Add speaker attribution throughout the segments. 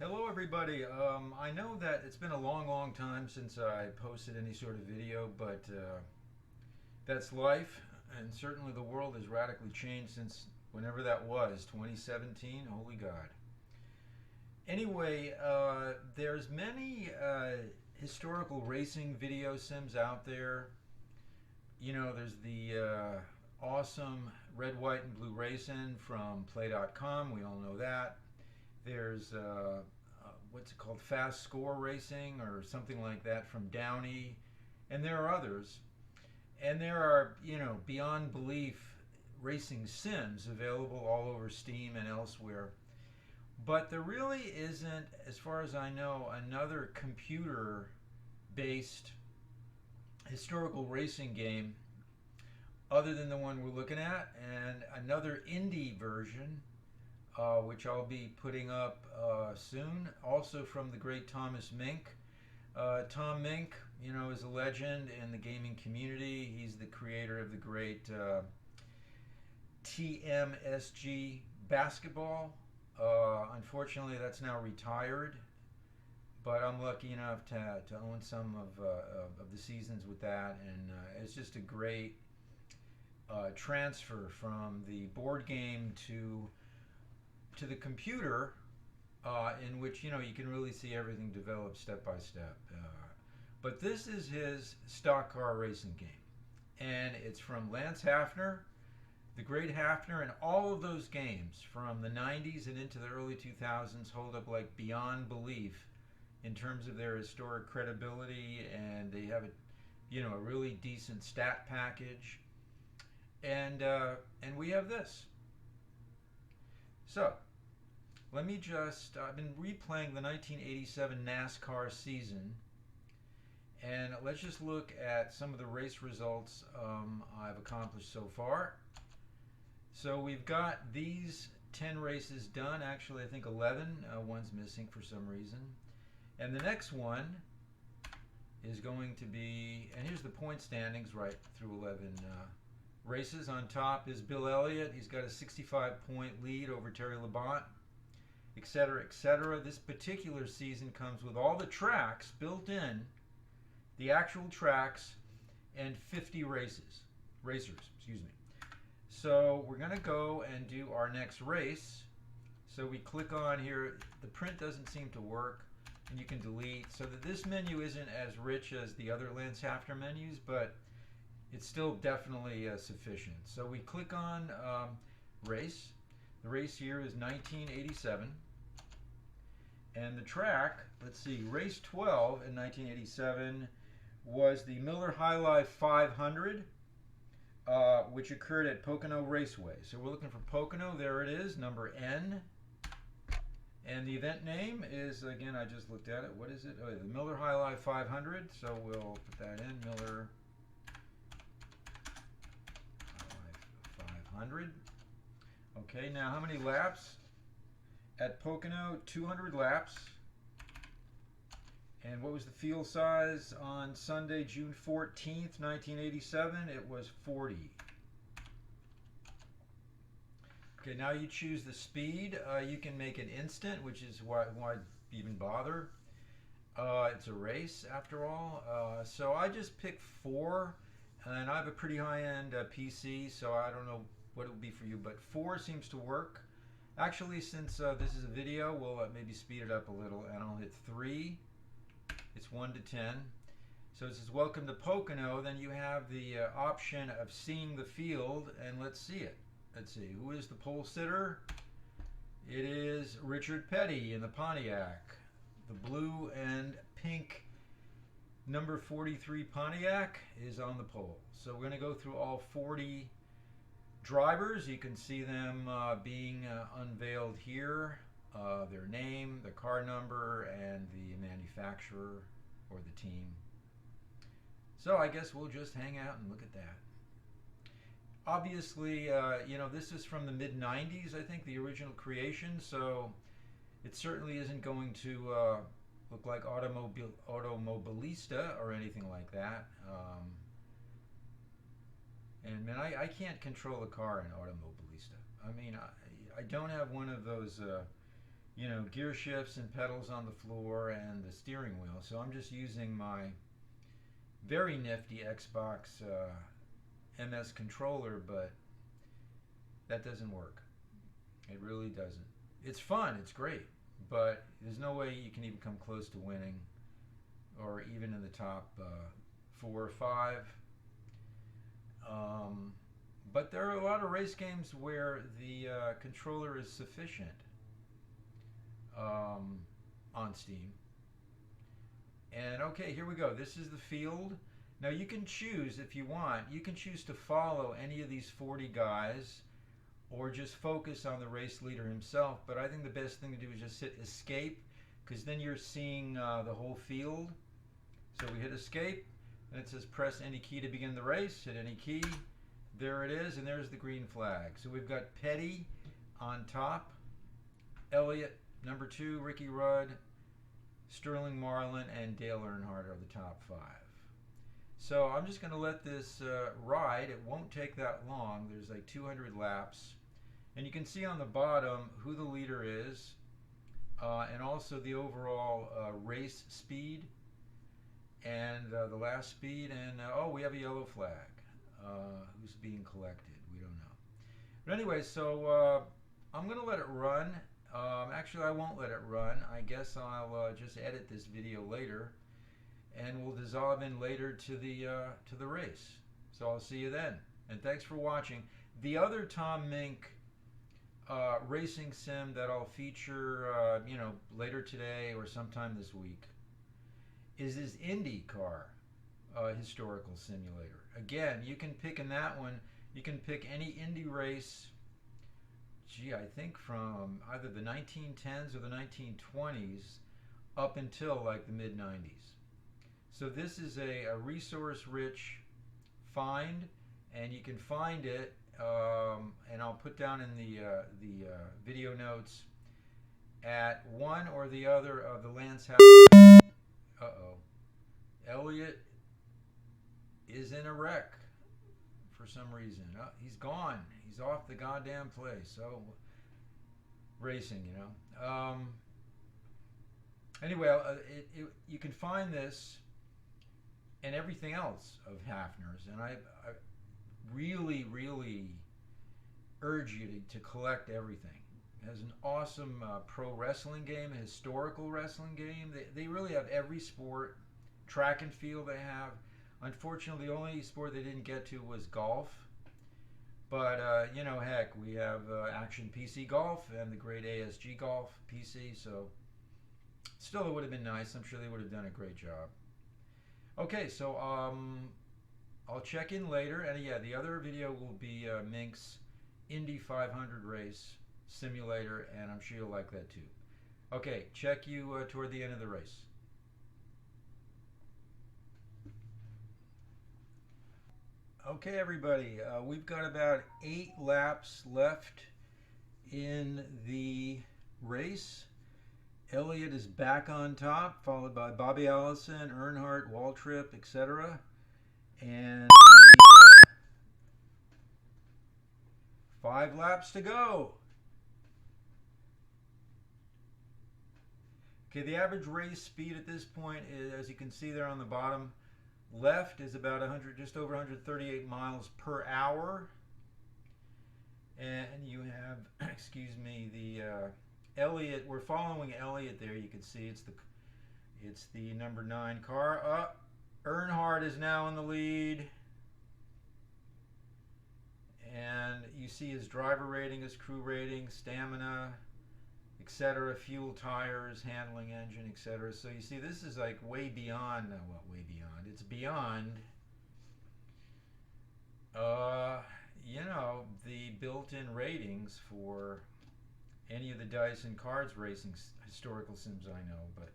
Speaker 1: Hello, everybody. I know that it's been a long time since I posted any sort of video, but that's life, and certainly the world has radically changed since whenever that was, 2017. Holy God. Anyway, there's many historical racing video sims out there. There's the awesome red, white, and blue racing from Play.com. We all know that. There's what's it called, Fast Score Racing or something like that from Downey, and there are others. And there are, beyond belief racing sims available all over Steam and elsewhere. But there really isn't, as far as I know, another computer based historical racing game other than the one we're looking at, and another indie version which I'll be putting up soon. Also from the great Thomas Mink. Tom Mink, is a legend in the gaming community. He's the creator of the great TMSG basketball. Unfortunately, that's now retired, but I'm lucky enough to own some of the seasons with that, and it's just a great transfer from the board game to the computer, in which you can really see everything develop step by step. But this is his stock car racing game, and it's from Lance Haffner, the great Haffner, and all of those games from the 90s and into the early 2000s hold up like beyond belief in terms of their historic credibility, and they have a really decent stat package, and we have this. So let me just, I've been replaying the 1987 NASCAR season, and let's just look at some of the race results I've accomplished so far. So we've got these 10 races done. Actually, I think 11. One's missing for some reason. And the next one is going to be, and here's the point standings right through 11 races. On top is Bill Elliott. He's got a 65-point lead over Terry Labonte, etc., etc. This particular season comes with all the tracks built in, the actual tracks, and 50 racers, excuse me. So we're going to go and do our next race. So we click on here. The print doesn't seem to work, and you can delete. So that this menu isn't as rich as the other Lance Haffner menus, but it's still definitely sufficient. So we click on race. The race here is 1987. And the track, let's see, race 12 in 1987 was the Miller High Life 500, which occurred at Pocono Raceway. So we're looking for Pocono. There it is, number N. And the event name is, again, I just looked at it. What is it? Oh, the Miller High Life 500. So we'll put that in, Miller High Life 500. Okay, now how many laps? At Pocono, 200 laps. And what was the field size on Sunday, June 14th, 1987? It was 40. Okay, now you choose the speed. You can make it instant, which is why even bother. It's a race after all. So I just picked 4, and I have a pretty high-end PC, so I don't know what it would be for you, but 4 seems to work. Actually, since this is a video, we'll maybe speed it up a little, and I'll hit 3. It's 1 to 10. So it says, welcome to Pocono. Then you have the option of seeing the field, and let's see it. Let's see, who is the pole sitter? It is Richard Petty in the Pontiac. The blue and pink number 43 Pontiac is on the pole. So we're going to go through all 40 drivers. You can see them being unveiled here. Their name, the car number, and the manufacturer or the team. So I guess we'll just hang out and look at that. Obviously, this is from the mid-90s, I think, the original creation, so it certainly isn't going to look like Automobilista or anything like that. And man, I can't control a car in Automobilista. I mean, I don't have one of those you know, gear shifts and pedals on the floor and the steering wheel. So I'm just using my very nifty Xbox MS controller, but that doesn't work. It really doesn't. It's fun, it's great, but there's no way you can even come close to winning or even in the top 4 or 5. But there are a lot of race games where the controller is sufficient on Steam. And okay, here we go. This is the field. Now you can choose, if you want, you can choose to follow any of these 40 guys or just focus on the race leader himself. But I think the best thing to do is just hit escape, because then you're seeing the whole field. So we hit escape, and it says press any key to begin the race. Hit any key. There it is, and there's the green flag. So we've got Petty on top, Elliott, number 2, Ricky Rudd, Sterling Marlin, and Dale Earnhardt are the top 5. So I'm just going to let this ride. It won't take that long. There's like 200 laps. And you can see on the bottom who the leader is, and also the overall race speed and the last speed. And oh, we have a yellow flag. Who's being collected? We don't know. But anyway, so I'm going to let it run. Actually, I won't let it run. I guess I'll just edit this video later, and we'll dissolve in later to the race. So I'll see you then. And thanks for watching. The other Tom Mink racing sim that I'll feature, you know, later today or sometime this week is his IndyCar historical simulator. Again, you can pick in that one. You can pick any Indy race. Gee, I think from either the 1910s or the 1920s up until like the mid-90s. So this is a resource-rich find, and you can find it, and I'll put down in the video notes at one or the other of the Lance Haffner. Elliott is in a wreck for some reason. He's gone. He's off the goddamn place. So racing, you know. Anyway, you can find this and everything else of Haffner's, and I really, really urge you to collect everything. It has an awesome pro wrestling game, a historical wrestling game. They really have every sport. Track and field they have. Unfortunately, the only sport they didn't get to was golf. But, you know, heck, we have Action PC Golf and the great ASG Golf PC, so still it would have been nice. I'm sure they would have done a great job. Okay, so I'll check in later, and yeah, the other video will be Mink's Indy 500 race simulator, and I'm sure you'll like that too. Okay, check you toward the end of the race. Okay, everybody, we've got about 8 laps left in the race. Elliott is back on top, followed by Bobby Allison, Earnhardt, Waltrip, etc. And 5 laps to go. Okay, the average race speed at this point is, as you can see there on the bottom left, is about just over 138 miles per hour. And you have, excuse me, the Elliott. We're following Elliott there. You can see it's the number 9 car. Earnhardt is now in the lead, and you see his driver rating, his crew rating, stamina, etc., fuel, tires, handling, engine, etc. So you see this is like way beyond, well, way beyond. It's beyond, you know, the built-in ratings for any of the dice and cards racing historical sims I know, but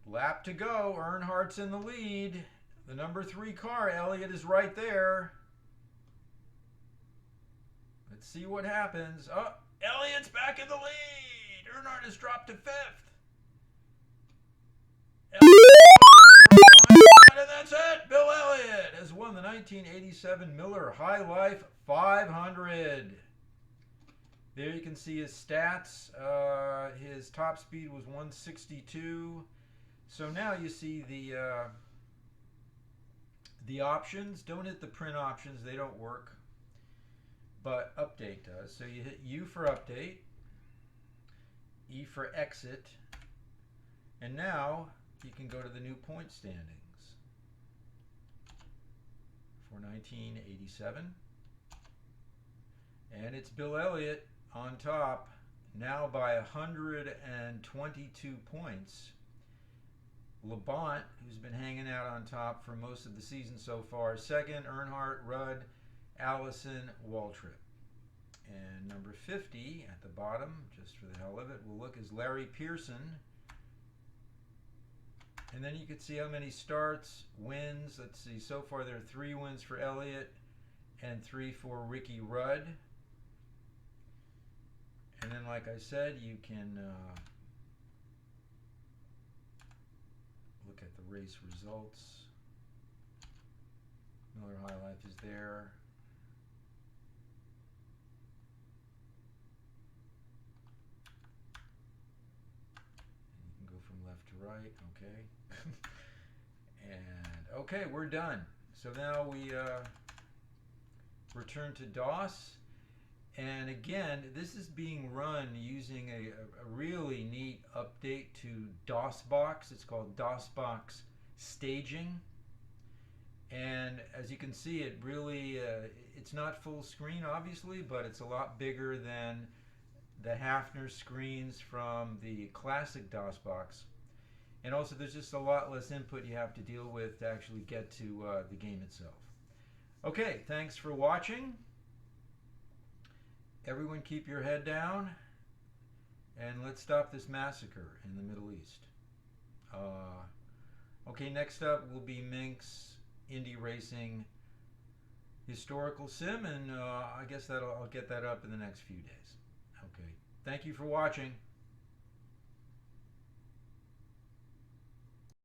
Speaker 1: lap to go. Earnhardt's in the lead. The number 3 car, Elliott, is right there. Let's see what happens. Oh, Elliott's back in the lead. Earnhardt has dropped to 5th. And that's it. Bill Elliott has won. won the 1987 Miller High Life 500. There you can see his stats. His top speed was 162. So now you see the options. Don't hit the print options, they don't work. But update does. So you hit U for update, E for exit, and now you can go to the new point standings for 1987. And it's Bill Elliott on top, now by 122 points. Labonte, who's been hanging out on top for most of the season so far, second. Earnhardt, Rudd, Allison, Waltrip. And number 50 at the bottom, just for the hell of it, will look as Larry Pearson. And then you can see how many starts, wins. Let's see, so far there are 3 wins for Elliott and 3 for Ricky Rudd. And then, like I said, you can look at the race results. Miller High Life is there. And you can go from left to right, okay. And okay, we're done. So now we return to DOS. And again, this is being run using a really neat update to DOSBox. It's called DOSBox-Staging. And as you can see, it really, it's not full screen obviously, but it's a lot bigger than the Haffner screens from the classic DOSBox. And also there's just a lot less input you have to deal with to actually get to the game itself. Okay, thanks for watching. Everyone keep your head down, and let's stop this massacre in the Middle East. Okay, next up will be Mink's Indy Racing Historical Sim, and I guess I'll get that up in the next few days. Okay, thank you for watching.